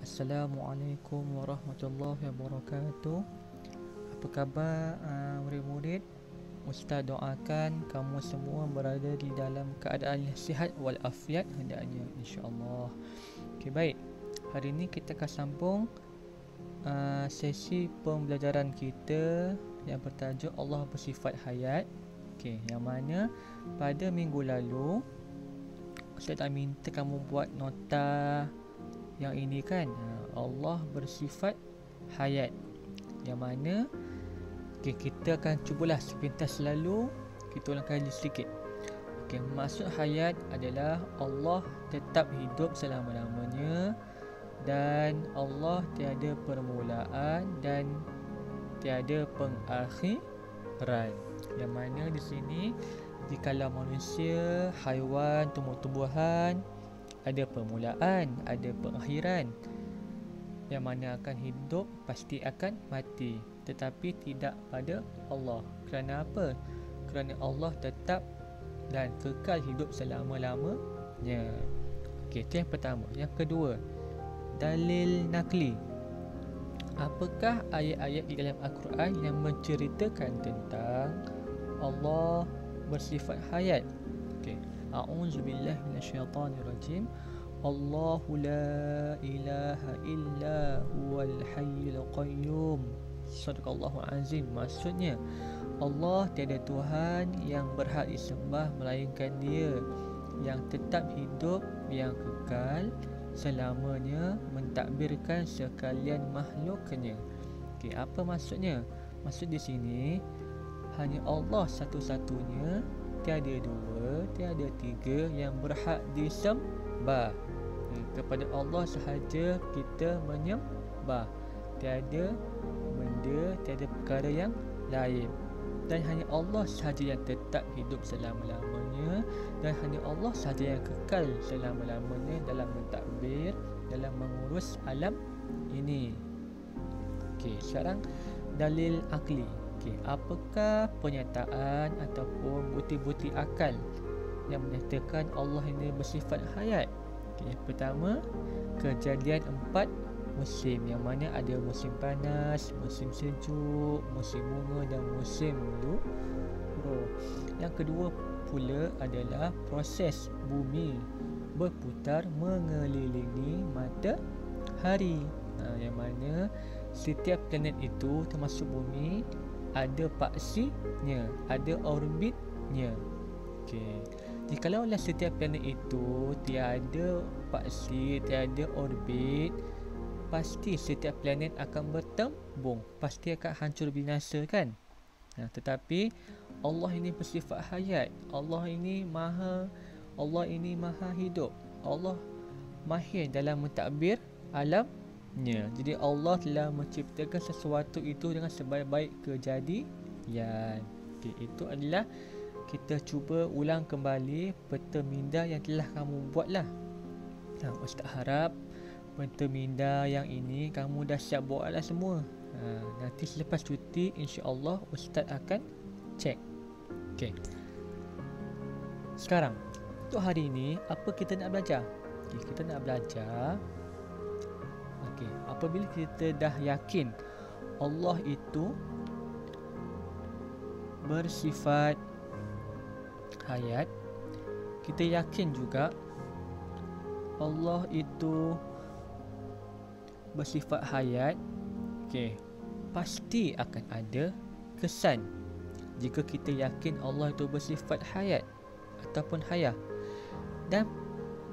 Assalamualaikum warahmatullahi wabarakatuh. Apa khabar murid-murid? Ustaz doakan kamu semua berada di dalam keadaan yang sihat walafiat hendaknya, insya-Allah. Okey, baik. Hari ini kita akan sambung sesi pembelajaran kita yang bertajuk Allah bersifat hayat. Okey, yang mana pada minggu lalu Ustaz dah minta kamu buat nota yang ini kan, Allah bersifat hayat, yang mana kita akan cubalah sepintas selalu kita ulang kaji sedikit. Maksud hayat adalah Allah tetap hidup selama-lamanya dan Allah tiada permulaan dan tiada pengakhiran. Yang mana di sini jikalau manusia, haiwan, tumbuh-tumbuhan ada permulaan, ada pengakhiran. Yang mana akan hidup pasti akan mati, tetapi tidak pada Allah. Kerana apa? Kerana Allah tetap dan kekal hidup selama-lamanya. Okey, itu yang pertama. Yang kedua, dalil nakli. Apakah ayat-ayat di dalam Al-Quran yang menceritakan tentang Allah bersifat hayat? Okey. A'udzubillahi minasyaitonirrajim. Allahu la ilaha illa huwal hayyul qayyum. Sadaqallahu azim. Maksudnya Allah tiada Tuhan yang berhak disembah melainkan Dia yang tetap hidup, yang kekal selamanya, mentadbirkan sekalian makhluknya. Okey, apa maksudnya? Maksud di sini hanya Allah satu-satunya, tiada dua, tiada tiga yang berhak disembah. Kepada Allah sahaja kita menyembah. Tiada benda, tiada perkara yang lain. Dan hanya Allah sahaja yang tetap hidup selama-lamanya, dan hanya Allah sahaja yang kekal selama-lamanya dalam mentadbir, dalam mengurus alam ini. Okey, sekarang dalil akli. Okey, apakah pernyataan ataupun bukti-bukti akal yang menyatakan Allah ini bersifat hayat? Okay, yang pertama, kejadian 4 musim, yang mana ada musim panas, musim sejuk, musim bunga dan musim luruh. Yang kedua pula adalah proses bumi berputar mengelilingi matahari. Yang mana setiap planet itu termasuk bumi ada paksinya, ada orbitnya. Okey. Jikalau setiap planet itu tiada paksi, tiada orbit, pasti setiap planet akan bertembung, pasti akan hancur binasa kan. Tetapi Allah ini bersifat hayat. Allah ini maha hidup. Allah mahir dalam mentadbir alamnya. Jadi Allah telah menciptakan sesuatu itu dengan sebaik-baik kejadian. Okay, itu adalah kita cuba ulang kembali peta minda yang telah kamu buatlah. Ustaz harap peta minda yang ini kamu dah siap buatlah semua. Nanti selepas cuti insya-Allah Ustaz akan cek. Okey. Sekarang untuk hari ini apa kita nak belajar? Kita nak belajar apabila kita dah yakin Allah itu bersifat hayat, kita yakin juga Allah itu bersifat hayat, pasti akan ada kesan. Jika kita yakin Allah itu bersifat hayat ataupun hayah, dan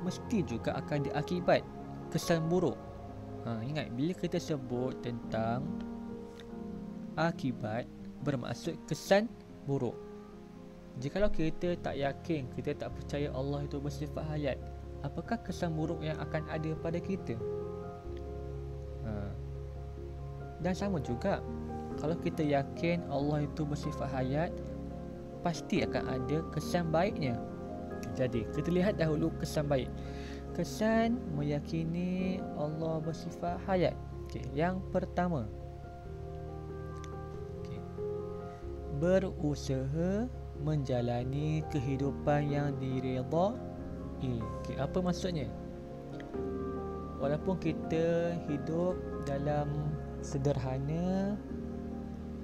mesti juga akan diakibat kesan buruk. Ingat, bila kita sebut tentang akibat, bermaksud kesan buruk. Jikalau kita tak yakin, kita tak percaya Allah itu bersifat hayat, apakah kesan buruk yang akan ada pada kita? Dan sama juga, kalau kita yakin Allah itu bersifat hayat, pasti akan ada kesan baiknya. Jadi kita lihat dahulu kesan baik. Kesan meyakini Allah bersifat hayat. Yang pertama, berusaha menjalani kehidupan yang diredai. Apa maksudnya? walaupun kita hidup dalam sederhana,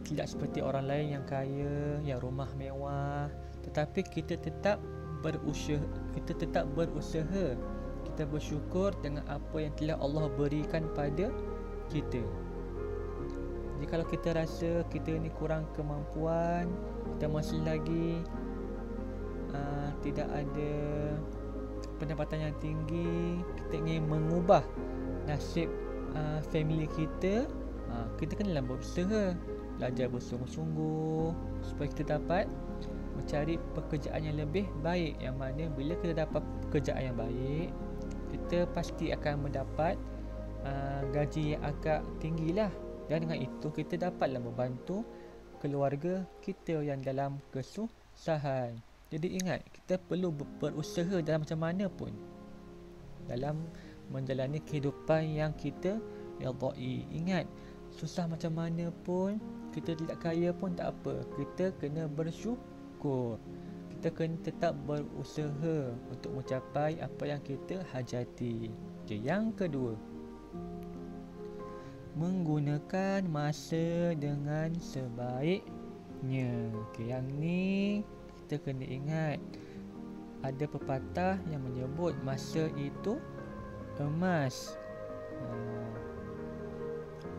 tidak seperti orang lain yang kaya, yang rumah mewah, tetapi kita tetap berusaha, kita bersyukur dengan apa yang telah Allah berikan pada kita. Jadi kalau kita rasa kita ni kurang kemampuan, kita masih lagi tidak ada pendapatan yang tinggi, kita ingin mengubah nasib family kita, kita kena berusaha, belajar bersungguh-sungguh supaya kita dapat mencari pekerjaan yang lebih baik, yang mana bila kita dapat pekerjaan yang baik, kita pasti akan mendapat gaji yang agak tinggilah, dan dengan itu kita dapatlah membantu keluarga kita yang dalam kesusahan. Jadi ingat, kita perlu berusaha dalam macam mana pun dalam menjalani kehidupan yang kita redai. Ingat, susah macam mana pun, kita tidak kaya pun tak apa, kita kena bersyukur. Kita kena tetap berusaha untuk mencapai apa yang kita hajati. Okay, yang kedua, menggunakan masa dengan sebaiknya. Okay, yang ni kita kena ingat, ada pepatah yang menyebut masa itu emas.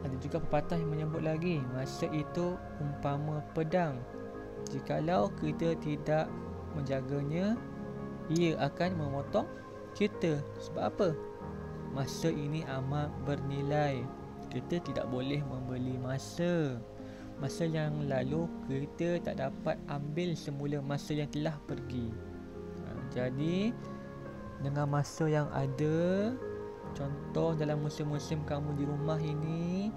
Ada juga pepatah yang menyebut lagi, masa itu umpama pedang. Jikalau kita tidak menjaganya, ia akan memotong kita. Sebab apa? Masa ini amat bernilai. Kita tidak boleh membeli masa. Masa yang lalu kita tak dapat ambil semula masa yang telah pergi. Jadi dengan masa yang ada, contoh dalam musim-musim kamu di rumah ini,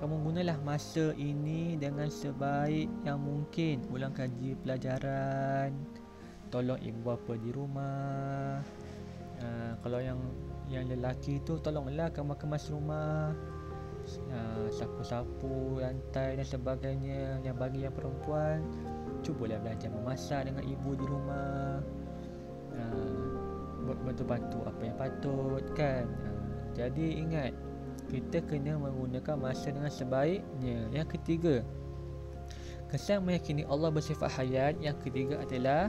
kamu gunalah masa ini dengan sebaik yang mungkin. Ulang kaji pelajaran, tolong ibu bapa di rumah. Kalau yang lelaki tu, tolonglah kemas rumah, sapu-sapu lantai dan sebagainya. Yang bagi yang perempuan, cubalah belajar memasak dengan ibu di rumah, bantu-bantu apa yang patut kan. Jadi ingat, kita kena menggunakan masa dengan sebaiknya. Yang ketiga, kesan meyakini Allah bersifat hayat. Yang ketiga adalah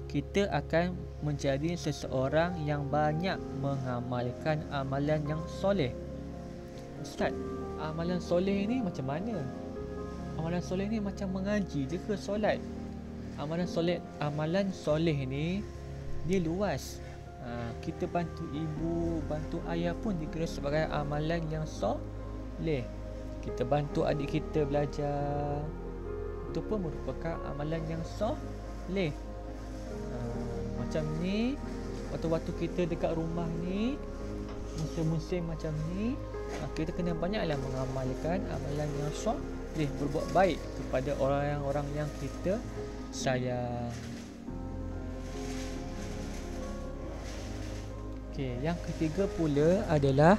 kita akan menjadi seseorang yang banyak mengamalkan amalan yang soleh. Ustaz, amalan soleh ni macam mana? Amalan soleh ni macam mengaji je ke solat? Amalan soleh ni dia luas. Kita bantu ibu, bantu ayah pun dikira sebagai amalan yang soleh. Kita bantu adik kita belajar, itu pun merupakan amalan yang soleh. Macam ni, waktu-waktu kita dekat rumah ni, musim-musim macam ni, kita kena banyaklah mengamalkan amalan yang soleh, berbuat baik kepada orang-orang yang kita sayang. Okey, yang ketiga pula adalah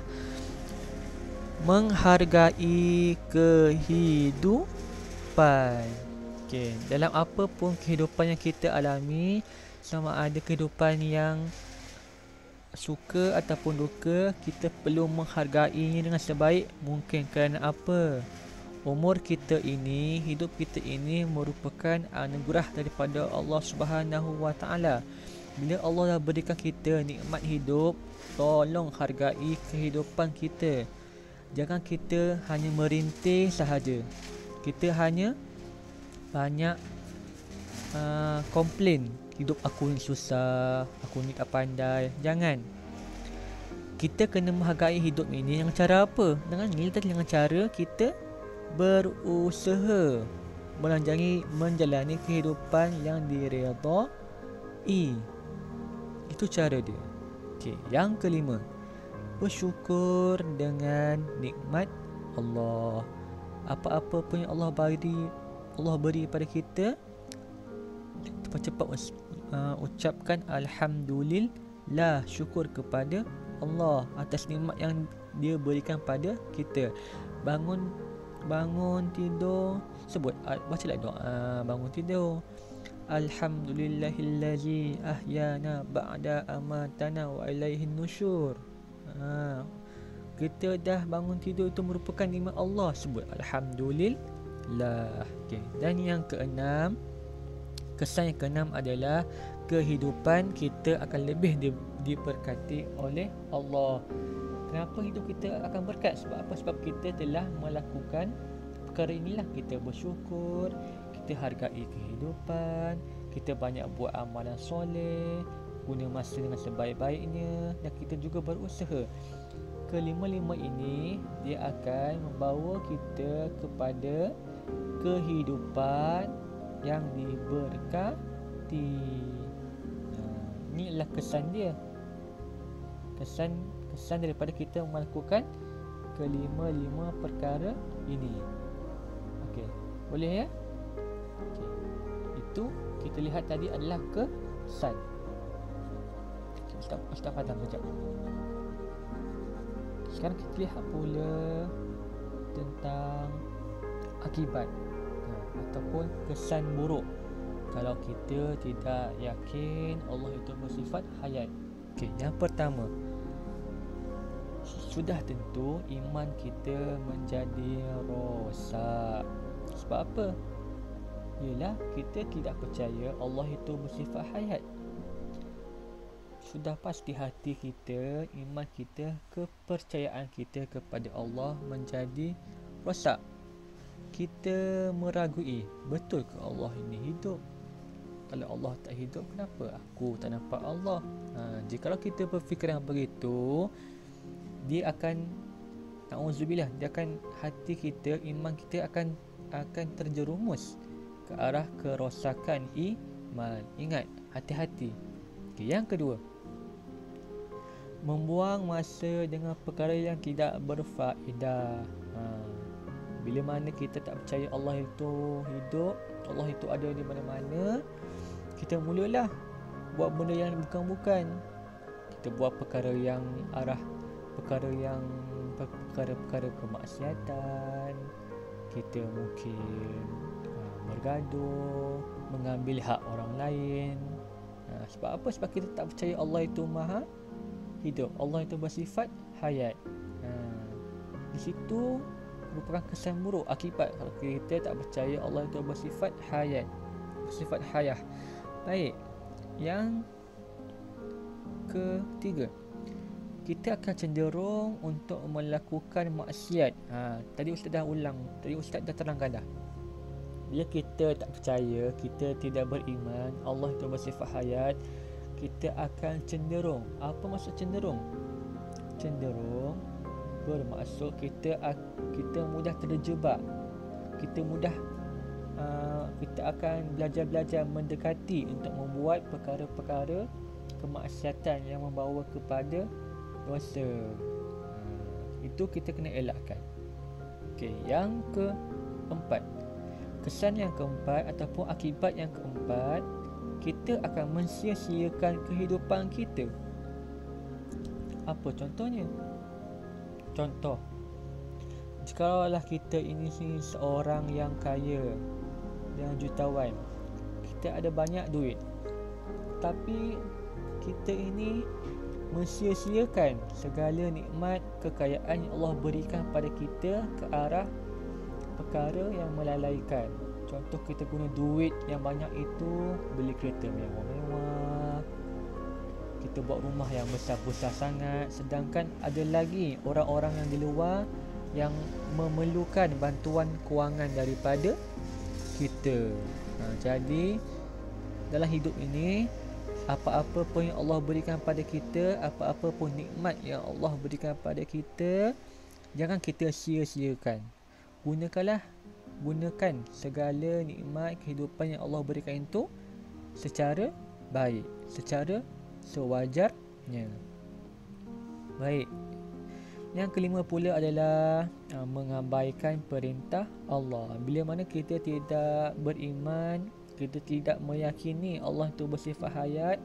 menghargai kehidupan. Okey, dalam apa pun kehidupan yang kita alami, sama ada kehidupan yang suka ataupun duka, kita perlu menghargainya dengan sebaik mungkin. Kerana apa? Umur kita ini, hidup kita ini merupakan anugerah daripada Allah Subhanahu Wa Taala. Bila Allah dah berikan kita nikmat hidup, tolong hargai kehidupan kita. Jangan kita hanya merintih sahaja. Kita hanya banyak komplain, hidup aku ni susah, aku ni tak pandai. Jangan. Kita kena menghargai hidup ini dengan cara apa? Dengan cara kita berusaha menjalani kehidupan yang diredai. Itu cara dia. Okey, yang kelima, bersyukur dengan nikmat Allah. Apa-apa pun yang Allah beri pada kita, cepat-cepat ucapkan alhamdulillah, syukur kepada Allah atas nikmat yang dia berikan pada kita. Bangun tidur, bacalah doa bangun tidur. Alhamdulillahillazi ahyana ba'da amatana wa ilaihin nusyur. Ha, kita dah bangun tidur itu merupakan nikmat Allah, sebut alhamdulillah. Okey, dan yang keenam, kesan yang keenam adalah kehidupan kita akan lebih diberkati oleh Allah. Kenapa hidup kita akan berkat? Sebab apa? Sebab kita telah melakukan perkara inilah. Kita bersyukur, kita hargai kehidupan, kita banyak buat amalan soleh, guna masa dengan sebaik-baiknya, dan kita juga berusaha. Kelima-lima ini dia akan membawa kita kepada kehidupan yang diberkati. Ini adalah kesan dia. Kesan daripada kita melakukan kelima-lima perkara ini. Okey, boleh ya? Okey. Itu kita lihat tadi adalah kesan. Ustaz padam sekejap. Sekarang kita lihat pula tentang akibat ataupun kesan buruk kalau kita tidak yakin Allah itu bersifat hayat. Okey, yang pertama, sudah tentu iman kita menjadi rosak. Sebab apa? Ialah kita tidak percaya Allah itu bersifat hayat. Sudah pasti hati kita, iman kita, kepercayaan kita kepada Allah menjadi rosak. Kita meragui, betul ke Allah ini hidup? Kalau Allah tak hidup, kenapa aku tak nampak Allah? Jikalau kita berfikiran begitu, dia akan, na'udzubillah, dia akan, hati kita, iman kita akan terjerumus ke arah kerosakan iman. Ingat, hati-hati. Okay, yang kedua, membuang masa dengan perkara yang tidak berfaedah. Bila mana kita tak percaya Allah itu hidup, Allah itu ada di mana-mana, kita mulalah buat benda yang bukan-bukan. Kita buat perkara yang perkara kemaksiatan. Kita mungkin bergaduh, mengambil hak orang lain. Sebab apa? Sebab kita tak percaya Allah itu maha hidup, Allah itu bersifat hayat. Di situ merupakan kesan buruk, akibat kalau kita tak percaya Allah itu bersifat hayat, bersifat hayah. Baik, yang ketiga, kita akan cenderung untuk melakukan maksiat. Tadi Ustaz dah ulang, tadi Ustaz dah terangkan dah. Bila kita tak percaya, kita tidak beriman Allah itu bersifat hayat, kita akan cenderung. Apa maksud cenderung? Cenderung bermaksud kita mudah terjebak. Kita akan belajar mendekati untuk membuat perkara-perkara kemaksiatan yang membawa kepada dosa. Itu kita kena elakkan. Okey, yang keempat, kesan yang keempat ataupun akibat yang keempat, kita akan mensia-siakan kehidupan kita. Apa contohnya? Contoh, jikalau kita ini seorang yang kaya, yang jutawan, kita ada banyak duit, tapi kita ini mensia-siakan segala nikmat kekayaan yang Allah berikan pada kita ke arah perkara yang melalaikan. Contoh, kita guna duit yang banyak itu beli kereta mewah-mewah, kita buat rumah yang besar-besar sangat, sedangkan ada lagi orang-orang yang di luar yang memerlukan bantuan kewangan daripada kita. Jadi dalam hidup ini, apa-apa pun yang Allah berikan pada kita, apa-apa pun nikmat yang Allah berikan pada kita, jangan kita sia-siakan. Gunakan segala nikmat kehidupan yang Allah berikan itu secara baik, secara sewajarnya. Baik. Yang kelima pula adalah mengabaikan perintah Allah. Bila mana kita tidak beriman, kita tidak meyakini Allah itu bersifat hayat,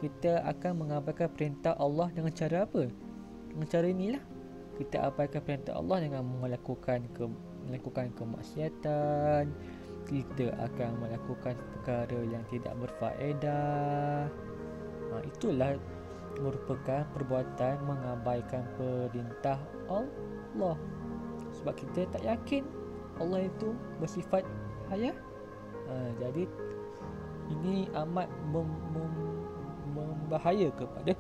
kita akan mengabaikan perintah Allah dengan cara apa? Dengan cara inilah. Kita abaikan perintah Allah dengan melakukan kemaksiatan. Kita akan melakukan perkara yang tidak berfaedah. Itulah merupakan perbuatan mengabaikan perintah Allah. Sebab kita tak yakin Allah itu bersifat hayat. Jadi ini amat membahaya kepada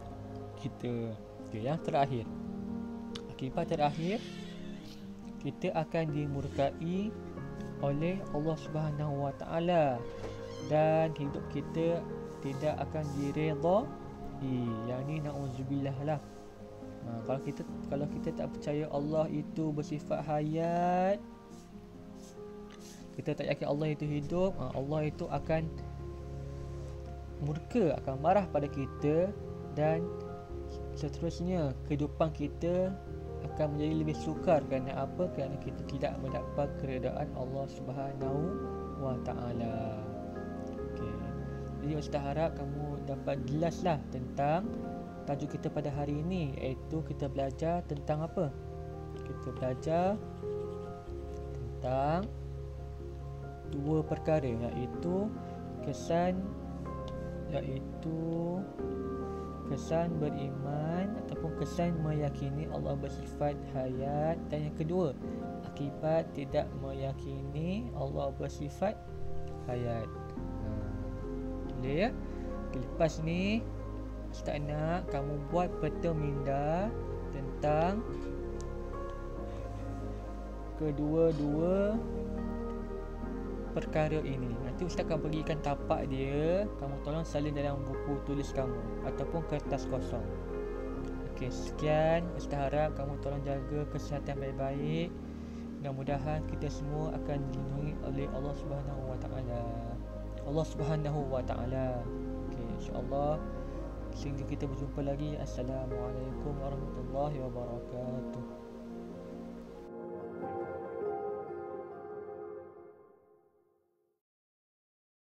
kita. Yang terakhir, akibat terakhir, kita akan dimurkai oleh Allah Subhanahu Wa Taala dan hidup kita tidak akan diredai. Yang ni na'udzubillah lah. Kalau kita tak percaya Allah itu bersifat hayat, kita tak yakin Allah itu hidup, Allah itu akan murka, akan marah pada kita, dan seterusnya kehidupan kita akan menjadi lebih sukar. Kerana apa? Kerana kita tidak mendapat keredaan Allah Subhanahu Wa Taala. Okey. Jadi Ustaz harap kamu dapat jelaslah tentang tajuk kita pada hari ini, iaitu kita belajar tentang apa? Kita belajar tentang dua perkara, iaitu kesan beriman ataupun kesan meyakini Allah bersifat hayat, dan yang kedua, akibat tidak meyakini Allah bersifat hayat. Boleh ya? Lepas ni Ustaz nak kamu buat peta minda tentang kedua-dua perkara ini. Nanti Ustaz akan bagikan tapak dia, kamu tolong salin dalam buku tulis kamu ataupun kertas kosong. Okey, sekian. Ustaz harap kamu tolong jaga kesihatan baik-baik. Mudah-mudahan kita semua akan dilindungi oleh Allah Subhanahu Wa Taala. Okey, insya-Allah. Sehingga kita berjumpa lagi. Assalamualaikum warahmatullahi wabarakatuh.